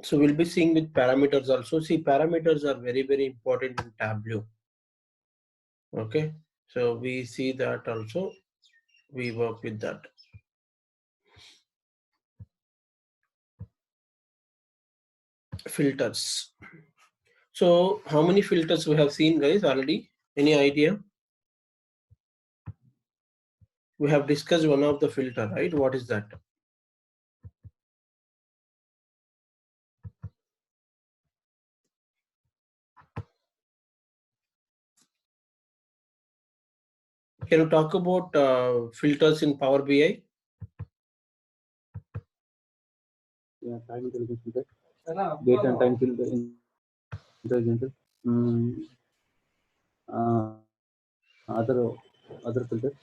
So we'll be seeing with parameters also. See, parameters are very, very important in Tableau. Okay, so we see that also. We work with that. Filters. So how many filters we have seen, guys, already? Any idea? We have discussed one of the filter, right? What is that? Can you talk about filters in Power BI? Yeah, time intelligence filter, date and time filter intelligence, other filters.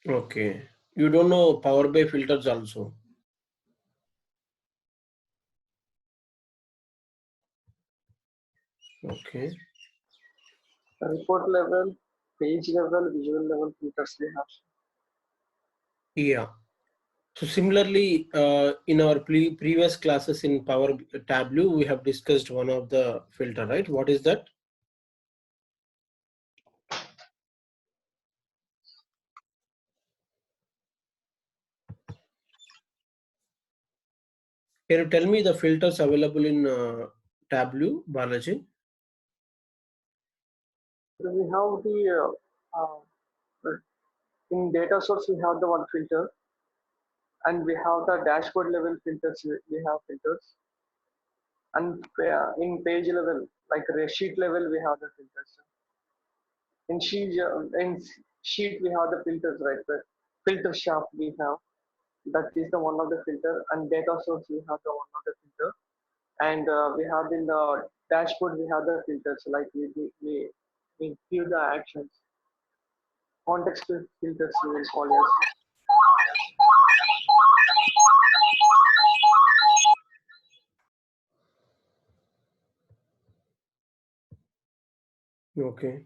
Okay. You don't know Power BI filters also. Okay. Report level, page level, visual level filters we have. Yeah. So similarly, in our previous classes in Power Tableau, we have discussed one of the filter, right? What is that? Can you tell me the filters available in Tableau, Balaji? We have the in data source we have the one filter, and we have the dashboard level filters. We have filters, and in page level, like sheet level, we have the filters. In sheet we have the filters, right? The filter shaft we have, that is the one of the filter, and data source we have the one of the filter, and we have in the dashboard we have the filters, like we give the actions, context filters we will call as. Okay.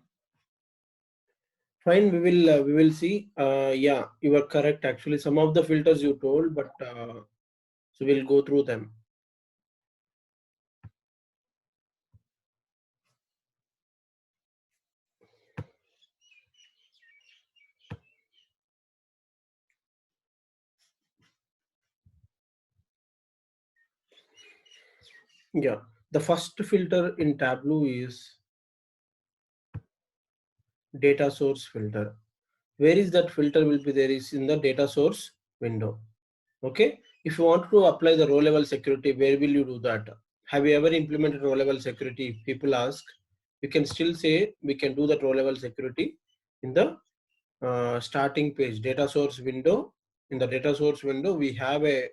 Fine. We will see. Yeah, you are correct. Actually, some of the filters you told, but so we'll go through them. Yeah. The first filter in Tableau is data source filter. Where is that filter will be there is in the data source window. Okay. If you want to apply the row level security, where will you do that? Have you ever implemented row level security? If people ask, you can still say we can do that row level security in the starting page data source window. In the data source window, we have a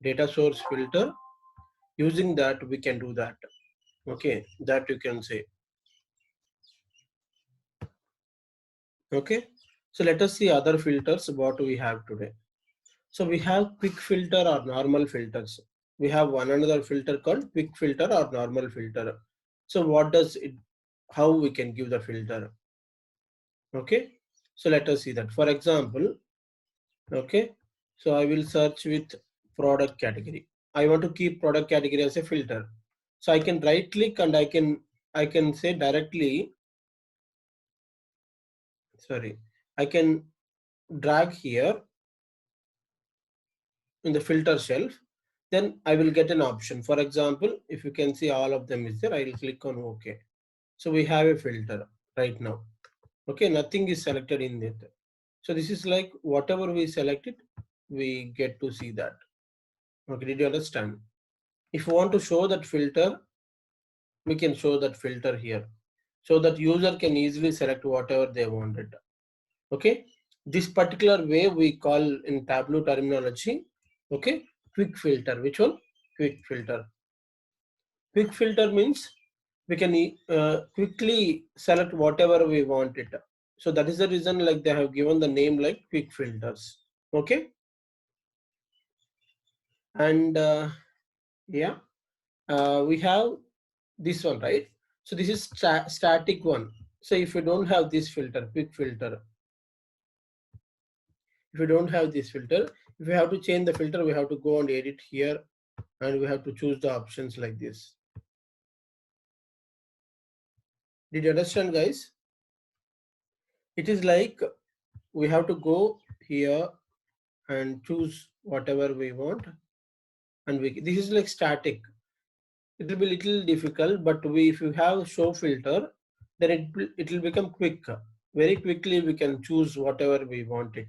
data source filter. Using that, we can do that. Okay, that you can say. Okay, so let us see other filters what we have today. So we have quick filter or normal filters. We have one another filter called quick filter or normal filter. So what does it, how we can give the filter? Okay, so let us see that. For example, okay, so I will search with product category. I want to keep product category as a filter. So I can right click and I can say directly, sorry, I can drag here in the filter shelf, then I will get an option. For example, if you can see all of them is there, I will click on OK. So we have a filter right now. Okay, nothing is selected in it. So this is like whatever we selected, we get to see that. Okay, did you understand? If you want to show that filter, we can show that filter here, so that user can easily select whatever they wanted. Okay, this particular way we call in Tableau terminology, okay, quick filter. Which one? Quick filter. Quick filter means we can quickly select whatever we want it. So that is the reason like they have given the name like quick filters. Okay, and yeah, we have this one, right? So this is static one. So if you don't have this filter, quick filter, if you don't have this filter, if you have to change the filter, we have to go and edit here and we have to choose the options like this. Did you understand, guys? It is like we have to go here and choose whatever we want, and this is like static. It will be little difficult, but if you have show filter, then it will become quick. Very quickly we can choose whatever we want it.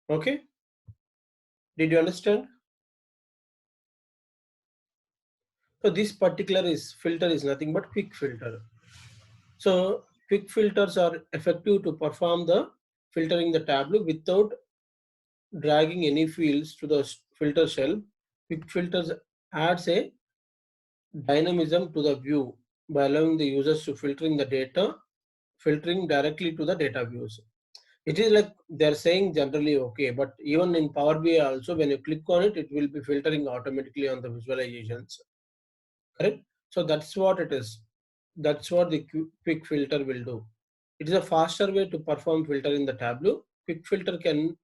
Okay, did you understand? So this particular filter is nothing but quick filter. So quick filters are effective to perform the filtering the Tableau without dragging any fields to the filter shelf. Quick filters adds a dynamism to the view by allowing the users to filtering directly to the data views. It is like they're saying generally okay, but even in Power BI also, when you click on it, it will be filtering automatically on the visualizations. Correct? So that's what it is. That's what the quick filter will do. It is a faster way to perform filter in the Tableau. Quick filter can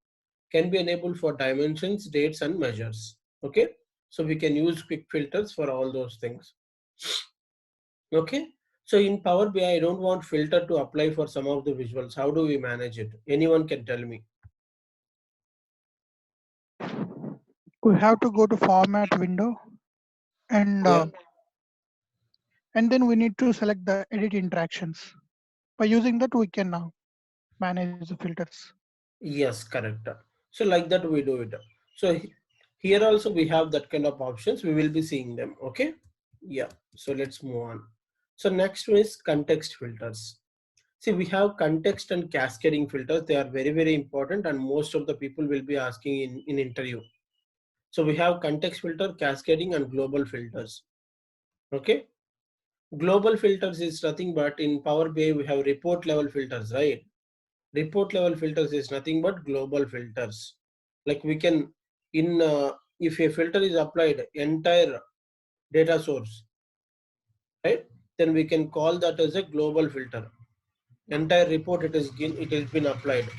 be enabled for dimensions, dates, and measures. Okay, so we can use quick filters for all those things. Okay, so in Power BI, I don't want filter to apply for some of the visuals. How do we manage it? Anyone can tell me. We have to go to format window and Yeah. and then we need to select the edit interactions. By using that, we can now manage the filters. Yes, correct. So like that we do it. So here also we have that kind of options. We will be seeing them. Okay. Yeah. So let's move on. So next one is context filters. See, we have context and cascading filters. They are very, very important, and most of the people will be asking in interview. So we have context filter, cascading, and global filters. Okay. Global filters is nothing but in Power BI we have report level filters, right? Report level filters is nothing but global filters. Like we can if a filter is applied entire data source, right, then we can call that as a global filter. Entire report it has been applied.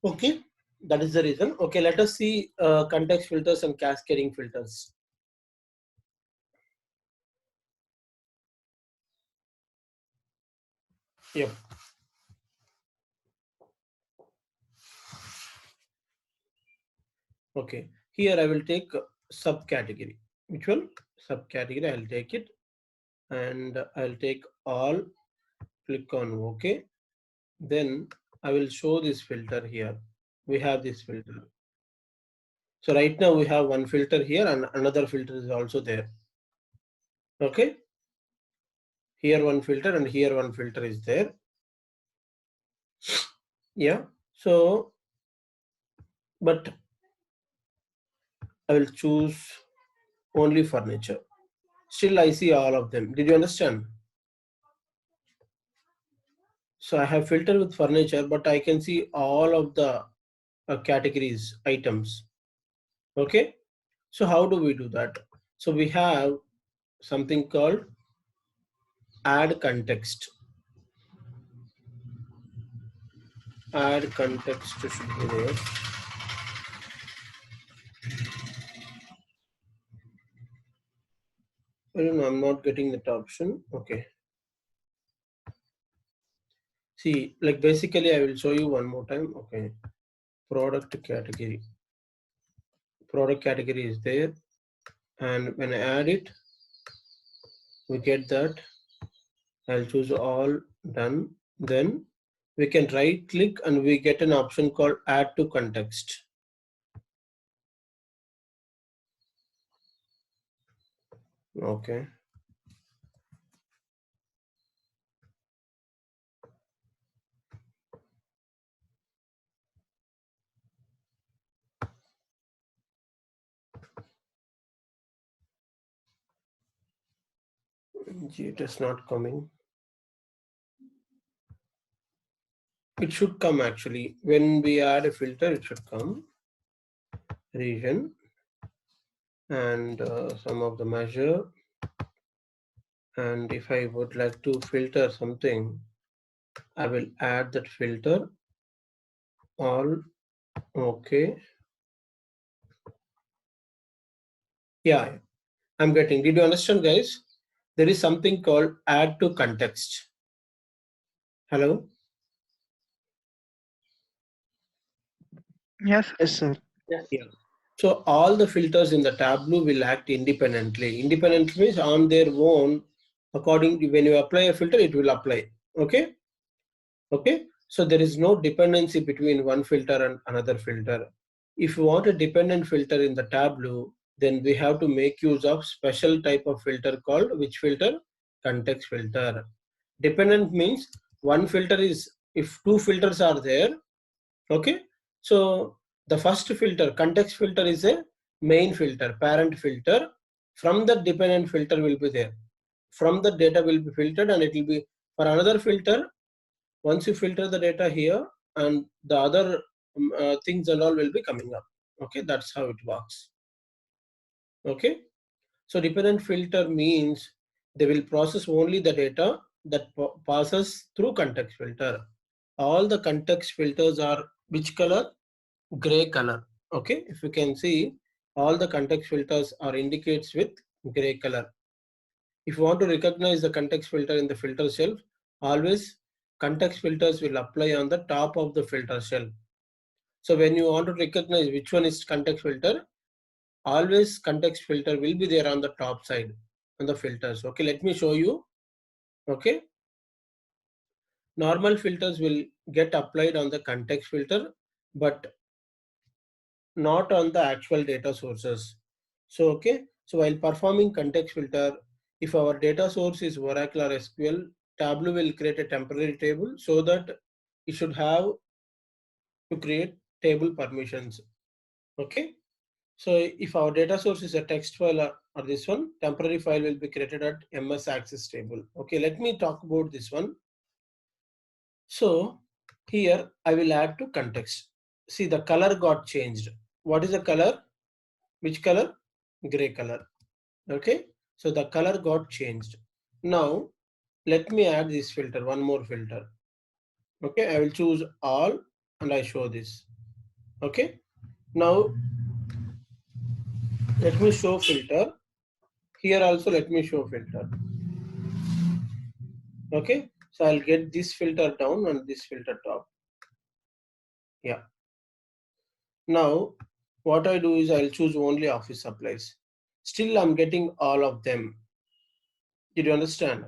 Okay, that is the reason. Okay, let us see context filters and cascading filters. Yep. Okay, here I will take subcategory. Which one? Subcategory, I'll take it, and I'll take all, click on OK. Then I will show this filter here. We have this filter. So right now we have one filter here and another filter is also there. Okay. Here one filter and here one filter is there. Yeah. So, but I will choose only furniture. Still I see all of them. Did you understand? So I have filtered with furniture, but I can see all of the categories, items. Okay. So how do we do that? So we have something called add context. Add context should be there. I don't know, I'm not getting that option. Okay. See, like basically I will show you one more time. Okay. Product category. Product category is there. And when I add it, we get that. I'll choose all, done. Then we can right click and we get an option called add to context. Okay. It is not coming. It should come actually. When we add a filter, it should come. Region and some of the measure. And if I would like to filter something, I will add that filter all. Okay. Yeah, I'm getting. Did you understand, guys? There is something called add to context. Hello? Yes. Yes, sir. Yes. Yeah. So all the filters in the Tableau will act independently. Independent means on their own, according to when you apply a filter, it will apply. Okay? Okay? So there is no dependency between one filter and another filter. If you want a dependent filter in the Tableau, then we have to make use of special type of filter called which filter? Context filter. Dependent means one filter is, if two filters are there, okay, so the first filter, context filter, is a main filter, parent filter. From the dependent filter will be there. From the data will be filtered, and it will be for another filter. Once you filter the data here, and the other things and all will be coming up. Okay, that's how it works. Okay, so dependent filter means they will process only the data that passes through context filter. All the context filters are which color? Gray color. Okay, if you can see, all the context filters are indicates with gray color. If you want to recognize the context filter in the filter shelf, always context filters will apply on the top of the filter shelf. So when you want to recognize which one is context filter, always context filter will be there on the top side on the filters. Okay, let me show you. Okay, normal filters will get applied on the context filter, but not on the actual data sources. So okay, so while performing context filter, if our data source is Oracle or SQL, Tableau will create a temporary table so that it should have to create table permissions. Okay, so if our data source is a text file or this one, temporary file will be created at MS Access table. Okay, let me talk about this one. So here I will add to context. See, the color got changed. What is the color? Which color? Gray color. Okay, so the color got changed. Now let me add this filter, one more filter. Okay, I will choose all and I show this. Okay, now let me show filter. Here also let me show filter. Okay, so I'll get this filter down and this filter top. Yeah. Now what I do is I'll choose only office supplies. Still I'm getting all of them. Did you understand?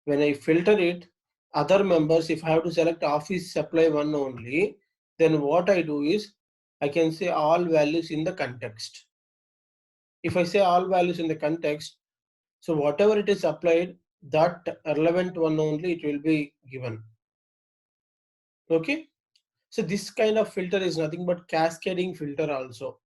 When I filter it, other members, if I have to select office supply one only, then what I do is I can say all values in the context. If I say all values in the context, so whatever it is applied, that relevant one only it will be given. Okay. So this kind of filter is nothing but cascading filter also.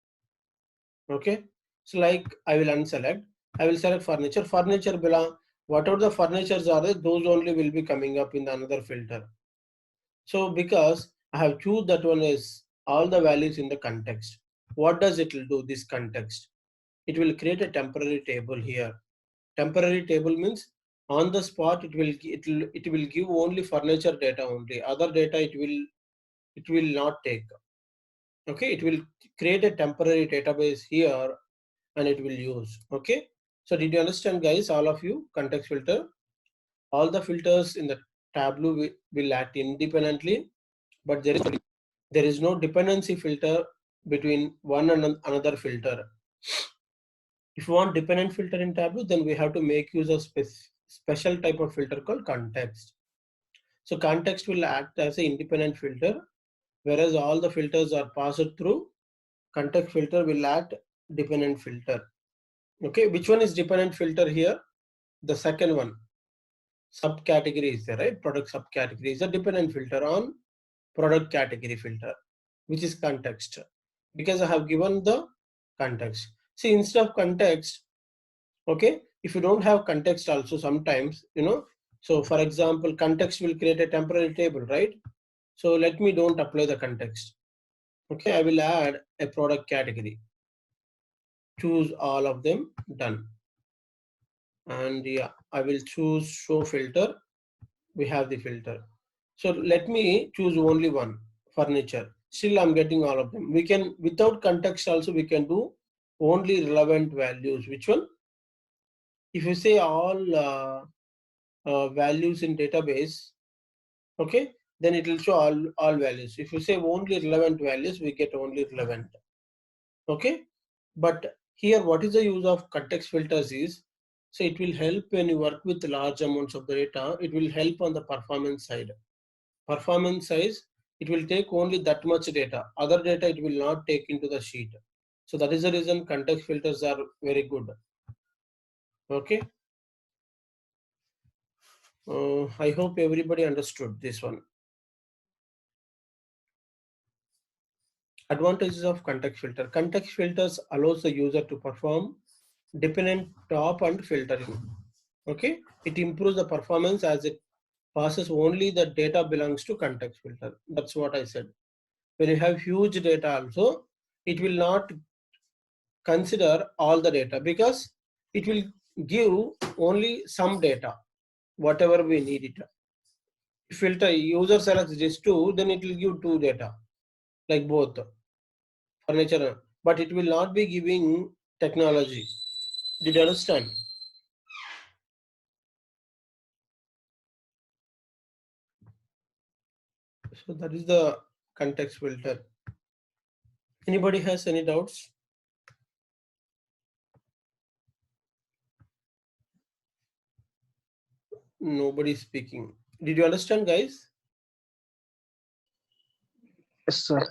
Okay. So like I will unselect, I will select furniture. Furniture belong, whatever the furnitures are there, those only will be coming up in the another filter. So because I have choose that one is all the values in the context. What does it will do, this context? It will create a temporary table here. Temporary table means on the spot it will give only furniture data only. Other data it will not take. Okay, it will create a temporary database here and it will use. Okay, so did you understand, guys, all of you? Context filter, all the filters in the Tableau will act independently, but there is no dependency filter between one and another filter. If you want dependent filter in Tableau, then we have to make use of special type of filter called context. So context will act as an independent filter, whereas all the filters are passed through. Context filter will act dependent filter. Okay, which one is dependent filter here? The second one, subcategory is there, right? Product subcategory is a dependent filter on product category filter, which is context, because I have given the context. See, instead of context, okay, if you don't have context also sometimes, so for example, context will create a temporary table, right? So let me don't apply the context. Okay, I will add a product category. Choose all of them, done. and yeah, I will choose show filter. We have the filter. So let me choose only one, furniture. Still I'm getting all of them. We can, without context also, we can do only relevant values. Which one? If you say all values in database, okay, then it will show all values. If you say only relevant values, we get only relevant. Okay, but here what is the use of context filters is, so it will help when you work with large amounts of data. It will help on the performance side. Performance size, it will take only that much data. Other data it will not take into the sheet. So that is the reason context filters are very good. Okay. I hope everybody understood this one. Advantages of context filter. Context filters allows the user to perform dependent top and filtering. Okay. It improves the performance as it passes only the data belongs to context filter. That's what I said. When you have huge data also, it will not consider all the data because it will give only some data, whatever we need it. If filter user selects this two, then it will give two data, like both furniture, but it will not be giving technology. Did you understand? So that is the context filter. Anybody has any doubts? Nobody speaking. Did you understand, guys? Yes, sir.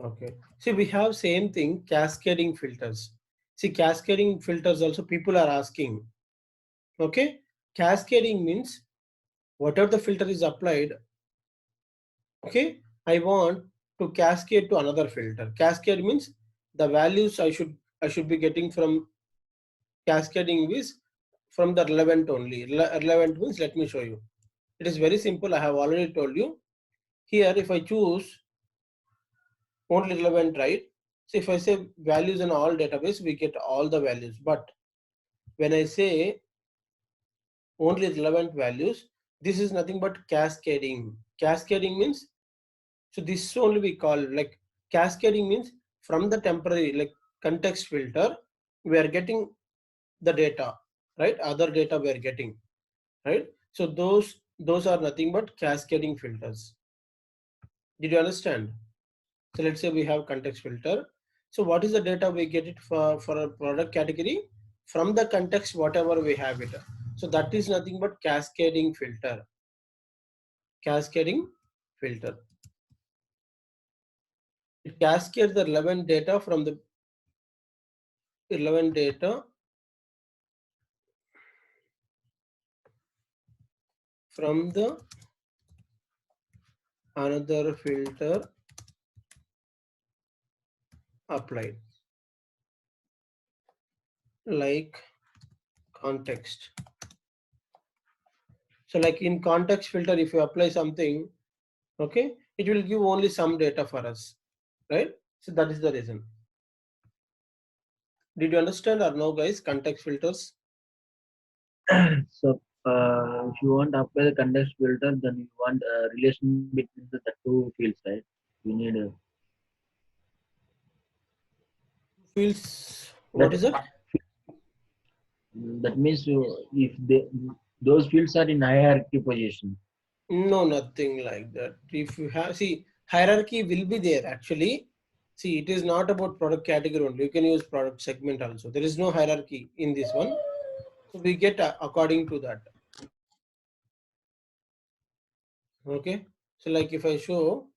Okay. See, we have same thing, cascading filters. See, cascading filters also people are asking. Okay. Cascading means whatever the filter is applied, okay, I want to cascade to another filter. Cascade means the values I should be getting from cascading is from the relevant only. Relevant means, let me show you. It is very simple. I have already told you. Here, if I choose only relevant, right? So if I say values in all database, we get all the values. But when I say only relevant values, this is nothing but cascading. Cascading means, so this only we call like cascading means from the temporary like context filter, we are getting the data, right? Other data we are getting, right? So those are nothing but cascading filters. Did you understand? So let's say we have context filter. So what is the data we get it for a product category? From the context, whatever we have it. So that is nothing but cascading filter. Cascading filter. It cascades the relevant data from the relevant data from the another filter applied, like context. So like in context filter, if you apply something, okay, it will give only some data for us, right? So that is the reason. Did you understand or no, guys? Context filters. So, if you want to apply the context filter, then you want a relation between the two fields, right? You need Fields. that. What is it? That means if those fields are in hierarchy position. No, nothing like that. If you have, see, hierarchy will be there actually. See, it is not about product category only. You can use product segment also. There is no hierarchy in this one. So we get according to that. Okay. So like if I show,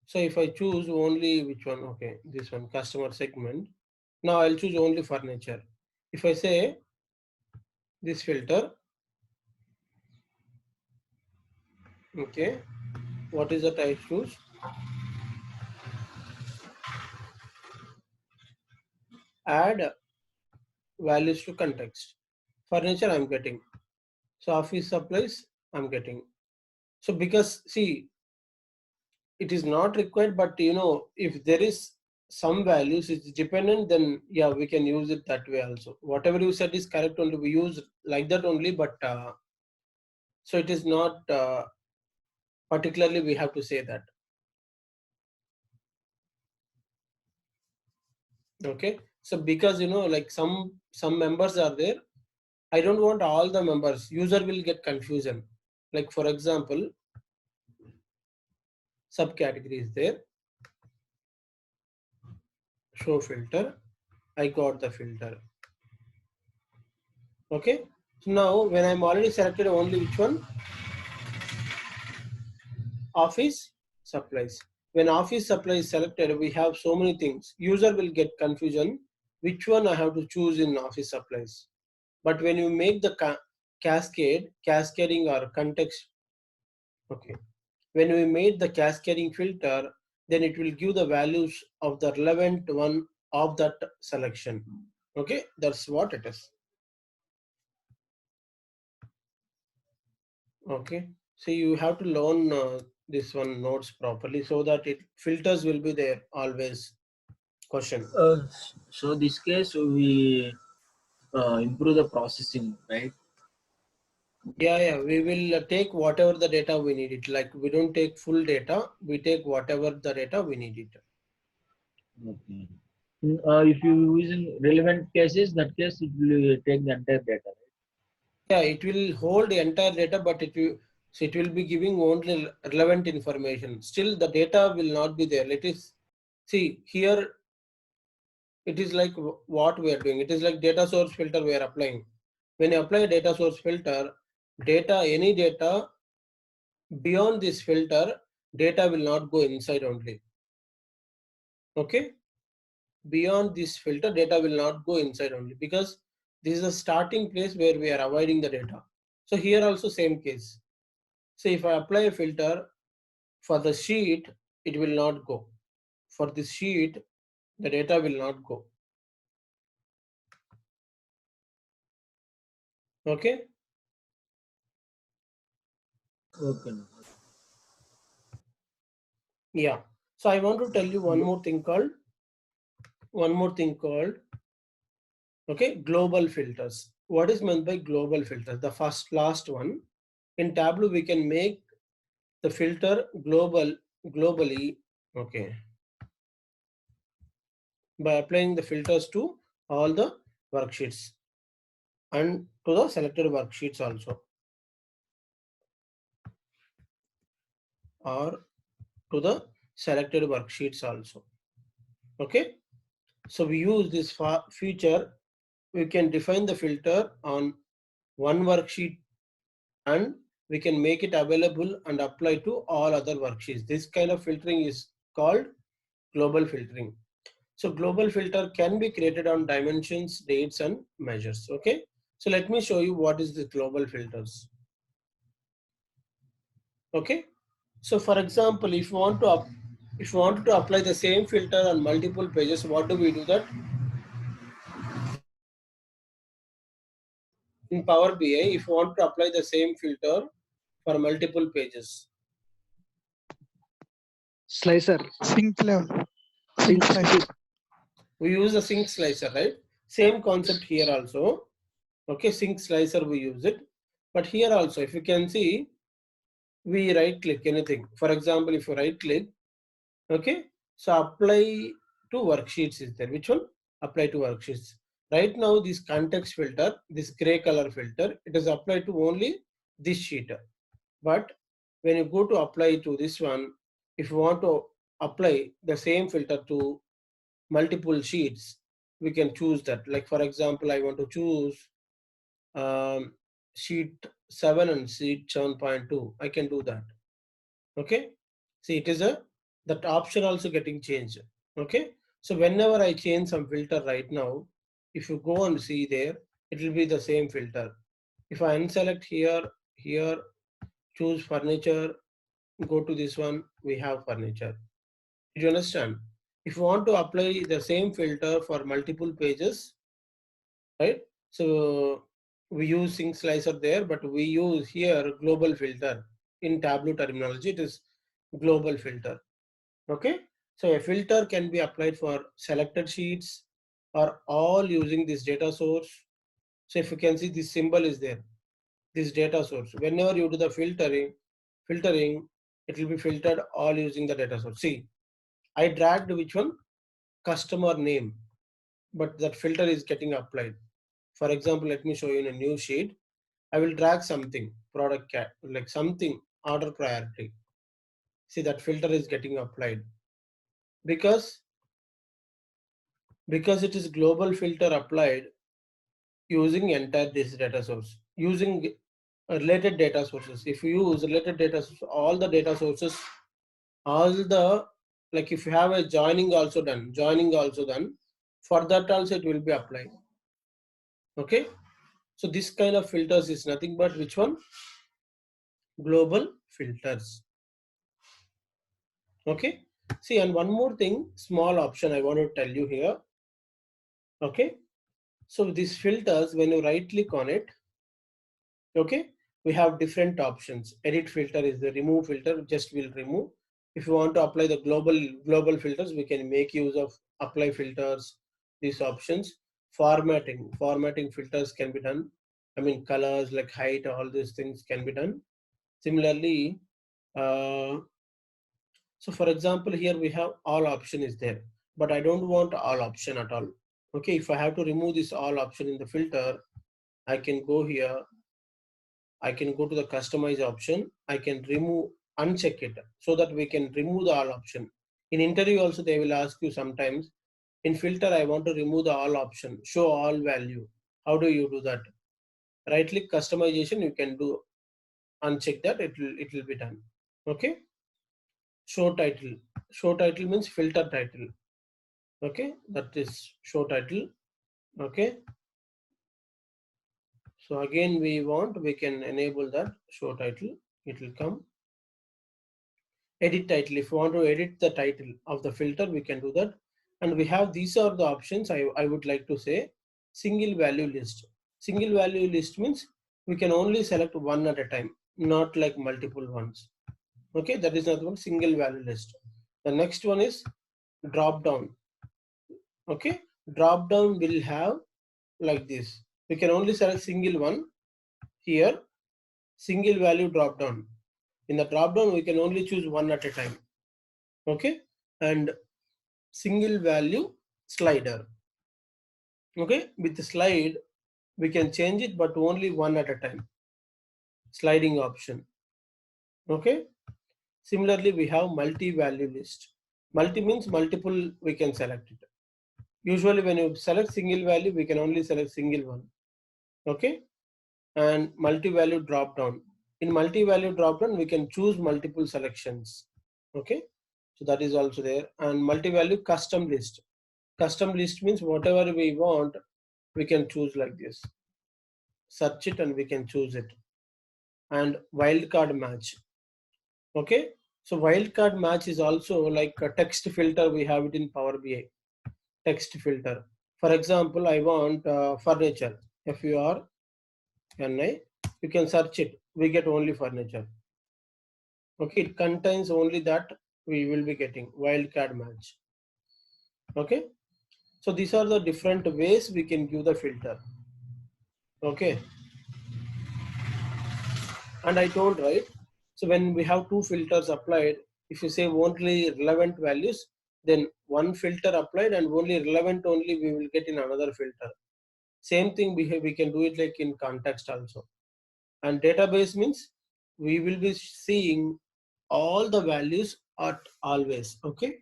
so if I choose only which one, okay, this one, customer segment. Now I'll choose only furniture. If I say this filter, okay, what is the type choose? Add values to context. Furniture I'm getting. So office supplies I'm getting. So because see, it is not required, but you know, if there is some values is dependent, then yeah, we can use it that way also. Whatever you said is correct only, we use like that only, but so it is not particularly we have to say that. Okay, so because like some members are there, I don't want all the members, user will get confusion. Like for example, subcategory is there, show filter, I got the filter. Okay, so now when I'm already selected only which one, office supplies. When office supply is selected, we have so many things. User will get confusion which one I have to choose in office supplies. But when you make the cascading or context, okay, when we made the cascading filter, then it will give the values of the relevant one of that selection. Okay, that's what it is. Okay, so you have to learn this one notes properly so that it filters will be there always. Question. So this case we improve the processing, right? Yeah, we will take whatever the data we need it. Like we don't take full data, we take whatever the data we need it. Okay. If you using relevant cases, that case it will take the entire data. Yeah, it will hold the entire data, but it will be giving only relevant information. Still, the data will not be there. It is, see here, it is like what we are doing. It is like data source filter we are applying. When you apply data source filter, any data beyond this filter, data will not go inside only. Okay, beyond this filter, data will not go inside only because this is a starting place where we are avoiding the data. So here also same case. So if I apply a filter for the sheet, it will not go. For this sheet, the data will not go. Okay. Okay. Yeah. So I want to tell you one more thing called okay, global filters. What is meant by global filters? The last one. In Tableau, we can make the filter globally. Okay, by applying the filters to all the worksheets and to the selected worksheets also, or to the selected worksheets also. Okay, so we use this feature. We can define the filter on one worksheet and we can make it available and apply to all other worksheets. This kind of filtering is called global filtering. So global filter can be created on dimensions, dates, and measures. Okay, so let me show you what is the global filters. Okay, so for example, if you want to apply the same filter on multiple pages, what do we do that? In Power BI, if you want to apply the same filter for multiple pages, Slicer. Sync level. Sync. Sync slicer. we use a sync slicer, right? Same concept here also. Okay, sync slicer we use it, but here also if you can see, we right click anything. For example, if you right click, okay, so apply to worksheets is there. Which one? Apply to worksheets. Right now this context filter, this gray color filter, it is applied to only this sheet. But when you go to apply to this one, if you want to apply the same filter to multiple sheets, we can choose that. Like for example, I want to choose sheet 7 and sheet 7.2. I can do that. Okay, see it is that option also getting changed. Okay, so whenever I change some filter right now, if you go and see there, it will be the same filter. If I unselect here, choose furniture, go to this one, we have furniture. Did you understand? If you want to apply the same filter for multiple pages, right? So we use sync slicer there, but we use here global filter. In Tableau terminology, it is global filter. Okay, So a filter can be applied for selected sheets or all using this data source. So if you can see this symbol is there, this data source. Whenever you do the filtering, it will be filtered all using the data source. See, I dragged which one? Customer name, but that filter is getting applied. For example, let me show you in a new sheet. I will drag something, product cat, like something, order priority. See that filter is getting applied because it is global filter applied using entire this data source, using related data sources. If you use related data sources, all the data sources, all the, like if you have a joining also done, for that also it will be applied. Okay, so this kind of filters is nothing but which one? Global filters. Okay, see, and one more thing, small option I want to tell you here. Okay, so these filters, when you right click on it, okay, we have different options. Edit filter is the remove filter, just will remove. If you want to apply the global filters, we can make use of apply filters, these options. Formatting filters can be done. I mean colors like height, all these things can be done. Similarly, uh, so for example, here we have all option is there, but I don't want all option at all. Okay, if I have to remove this all option in the filter, I can go here, I can go to the customize option. I can remove, uncheck it so that we can remove the all option. In interview also they will ask you sometimes, in filter I want to remove the all option, show all value. How do you do that? Right click customization, you can do, uncheck that, it will be done. Okay, show title. Show title means filter title. Okay, that is show title. Okay, so again we can enable that show title, it will come. Edit title, if you want to edit the title of the filter, we can do that. And we have, these are the options. I would like to say single value list. Single value list means we can only select one at a time, not like multiple ones. Okay, that is not one single value list. The next one is drop down. Okay, drop down will have like this. We can only select single one here, single value drop down. In the drop down, we can only choose one at a time. Okay, and single value slider. Okay, with the slide, we can change it, but only one at a time. Sliding option. Okay, similarly, we have multi-value list. Multi means multiple, we can select it. Usually, when you select single value, we can only select single one. Okay, and multi-value drop down. In multi-value drop down, we can choose multiple selections. Okay, so that is also there. And multi-value custom list. Custom list means whatever we want, we can choose like this. Search it and we can choose it. And wildcard match. Okay, so wildcard match is also like a text filter. We have it in Power BI. Text filter. For example, I want furniture. FURNI. You can search it. We get only furniture. Okay, it contains only that we will be getting wildcard match. Okay, so these are the different ways we can give the filter. Okay, and I told, right, so when we have two filters applied, if you say only relevant values, then one filter applied and only relevant only we will get in another filter. Same thing we can do it like in context also. And database means we will be seeing all the values at always. Okay,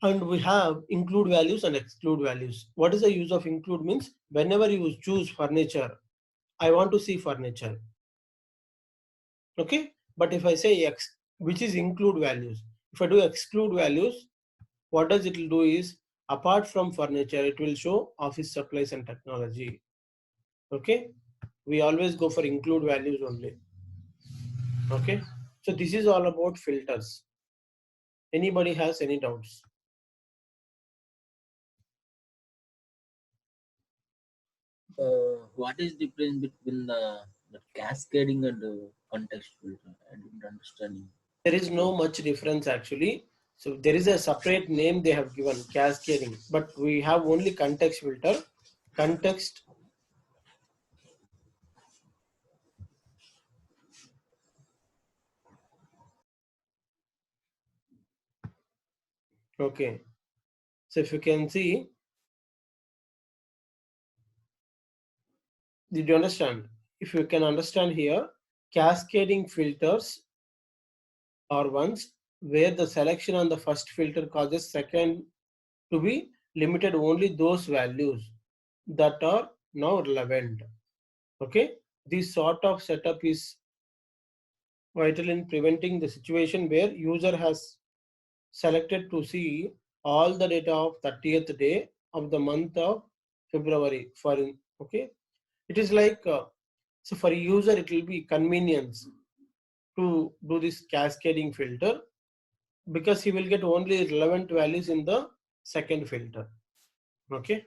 and we have include values and exclude values. What is the use of include means? Whenever you choose furniture, I want to see furniture. Okay, but if I say X, which is include values, if I do exclude values, what does it will do is, apart from furniture, it will show office supplies and technology. Okay, we always go for include values only. Okay, so this is all about filters. Anybody has any doubts? What is difference between the cascading and context filter? I didn't understand. There is no much difference actually. So there is a separate name they have given, cascading, but we have only context filter. Context okay. So if you can see, did you understand? If you can understand here, cascading filters are ones where the selection on the first filter causes second to be limited only those values that are now relevant. Okay, this sort of setup is vital in preventing the situation where user has selected to see all the data of 30th day of the month of February. Okay, it is like so for a user it will be convenience to do this cascading filter because he will get only relevant values in the second filter. Okay.